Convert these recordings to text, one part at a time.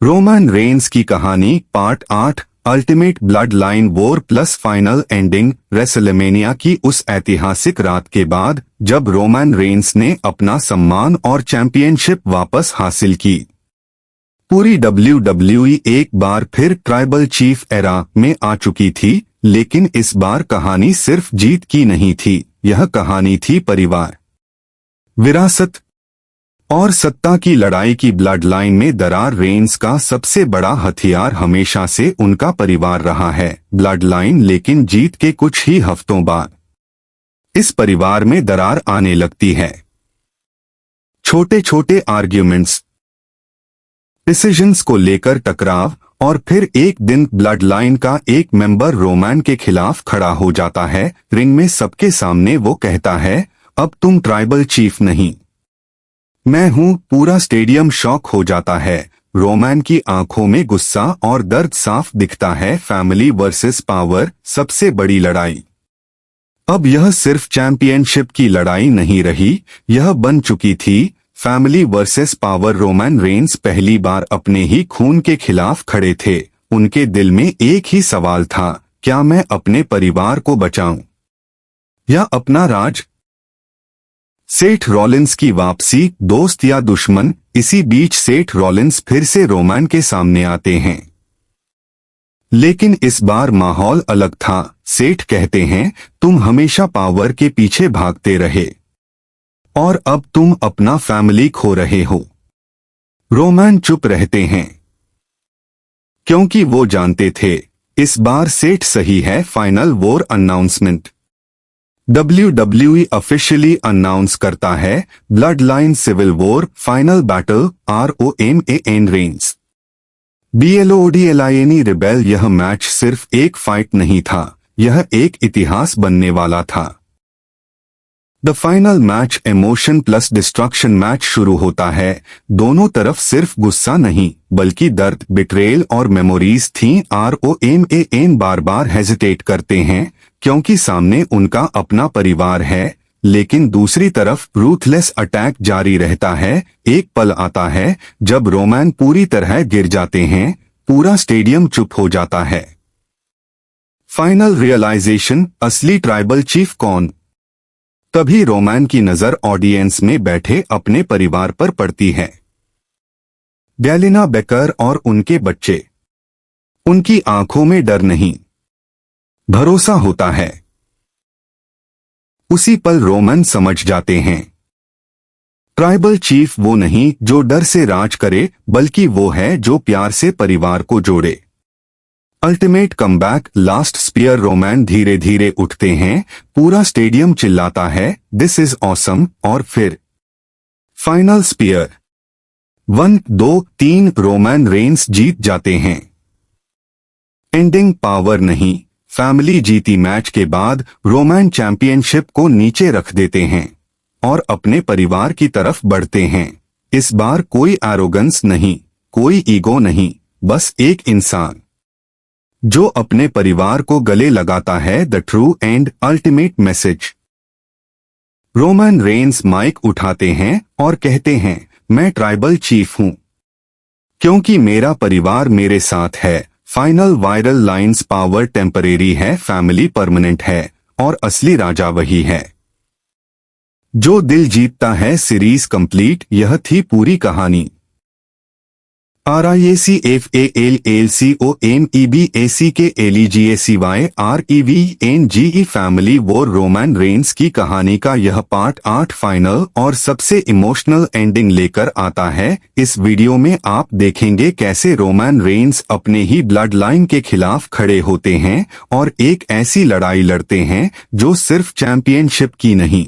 Roman Reigns की कहानी part 8 ultimate blood line war plus final ending. WrestleMania की उस ऐतिहासिक रात के बाद जब रोमन रेंस ने अपना सम्मान और चैंपियनशिप वापस हासिल की, पूरी WWE एक बार फिर ट्राइबल चीफ एरा में आ चुकी थी। लेकिन इस बार कहानी सिर्फ जीत की नहीं थी, यह कहानी थी परिवार, विरासत और सत्ता की लड़ाई की। ब्लड लाइन में दरार रेंस का सबसे बड़ा हथियार हमेशा से उनका परिवार रहा है। ब्लड लाइन लेकिन जीत के कुछ ही हफ्तों बाद इस परिवार में दरार आने लगती है। छोटे छोटे आर्ग्यूमेंट्स, डिसीजंस को लेकर टकराव, और फिर एक दिन ब्लड लाइन का एक मेंबर रोमन के खिलाफ खड़ा हो जाता है। रिंग में सबके सामने वो कहता है, अब तुम ट्राइबल चीफ नहीं, मैं हूं। पूरा स्टेडियम शॉक हो जाता है। रोमन की आंखों में गुस्सा और दर्द साफ दिखता है। फैमिली वर्सेस पावर, सबसे बड़ी लड़ाई। अब यह सिर्फ चैंपियनशिप की लड़ाई नहीं रही, यह बन चुकी थी family versus power. Roman Reigns पहली बार अपने ही खून के खिलाफ खड़े थे। उनके दिल में एक ही सवाल था, क्या मैं अपने परिवार को बचाऊं या अपना राज? सेठ रॉलिंस की वापसी, दोस्त या दुश्मन? इसी बीच सेठ रॉलिंस फिर से रोमन के सामने आते हैं, लेकिन इस बार माहौल अलग था। सेठ कहते हैं, तुम हमेशा पावर के पीछे भागते रहे और अब तुम अपना फैमिली खो रहे हो। रोमन चुप रहते हैं क्योंकि वो जानते थे इस बार सेठ सही है। Final war announcement. WWE officially announce करता है, blood line civil war final battle ROMAN Reigns BLOODLINE rebel. यह मैच सिर्फ एक फाइट नहीं था, यह एक इतिहास बनने वाला था। The final match, emotion plus destruction. Match शुरू होता है, दोनों तरफ सिर्फ गुस्सा नहीं बल्कि दर्द, बिट्रेल और मेमोरीज थी। ROMAN बार बार हेजिटेट करते हैं क्योंकि सामने उनका अपना परिवार है, लेकिन दूसरी तरफ रूथलेस अटैक जारी रहता है। एक पल आता है जब रोमन पूरी तरह गिर जाते हैं, पूरा स्टेडियम चुप हो जाता है। फाइनल रियलाइजेशन, असली ट्राइबल चीफ कौन? तभी रोमन की नजर ऑडियंस में बैठे अपने परिवार पर पड़ती है। गैलिना बेकर और उनके बच्चे। उनकी आंखों में डर नहीं, भरोसा होता है। उसी पल रोमन समझ जाते हैं, ट्राइबल चीफ वो नहीं जो डर से राज करे, बल्कि वो है जो प्यार से परिवार को जोड़े। Ultimate comeback, last spear. Roman धीरे धीरे उठते हैं, पूरा स्टेडियम चिल्लाता है, दिस इज ऑसम। और फिर फाइनल स्पीयर, 1 2 3। रोमन रेंस जीत जाते हैं। एंडिंग पावर नहीं, फैमिली जीती। मैच के बाद रोमन चैंपियनशिप को नीचे रख देते हैं और अपने परिवार की तरफ बढ़ते हैं। इस बार कोई एरोगेंस नहीं, कोई ईगो नहीं, बस एक इंसान जो अपने परिवार को गले लगाता है। The true end ultimate message. Roman Reigns mic उठाते हैं और कहते हैं, मैं ट्राइबल चीफ हूं क्योंकि मेरा परिवार मेरे साथ है। Final viral lines, power temporary है, फैमिली परमानेंट है, और असली राजा वही है जो दिल जीतता है। Series complete. यह थी पूरी कहानी। RIACFALLCOMEBACKLEGACY family war. Roman Reigns की कहानी का यह पार्ट 8 फाइनल और सबसे इमोशनल एंडिंग लेकर आता है। इस वीडियो में आप देखेंगे कैसे रोमन रेंस अपने ही ब्लड लाइन के खिलाफ खड़े होते हैं और एक ऐसी लड़ाई लड़ते हैं जो सिर्फ चैंपियनशिप की नहीं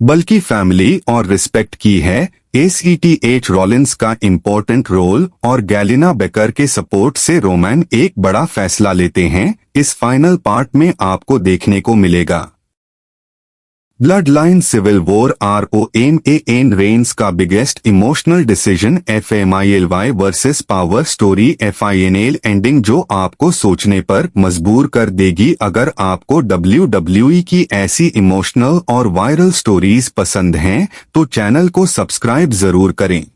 बल्कि फैमिली और रिस्पेक्ट की है। सेठ रॉलिंस का इम्पोर्टेंट रोल और गैलिना बेकर के सपोर्ट से रोमन एक बड़ा फैसला लेते हैं। इस फाइनल पार्ट में आपको देखने को मिलेगा blood line civil war ROMAN Reigns का biggest emotional decision. FAMILY versus power story FINL ending जो आपको सोचने पर मजबूर कर देगी। अगर आपको WWE की ऐसी इमोशनल और वायरल स्टोरीज पसंद हैं तो चैनल को सब्सक्राइब जरूर करें।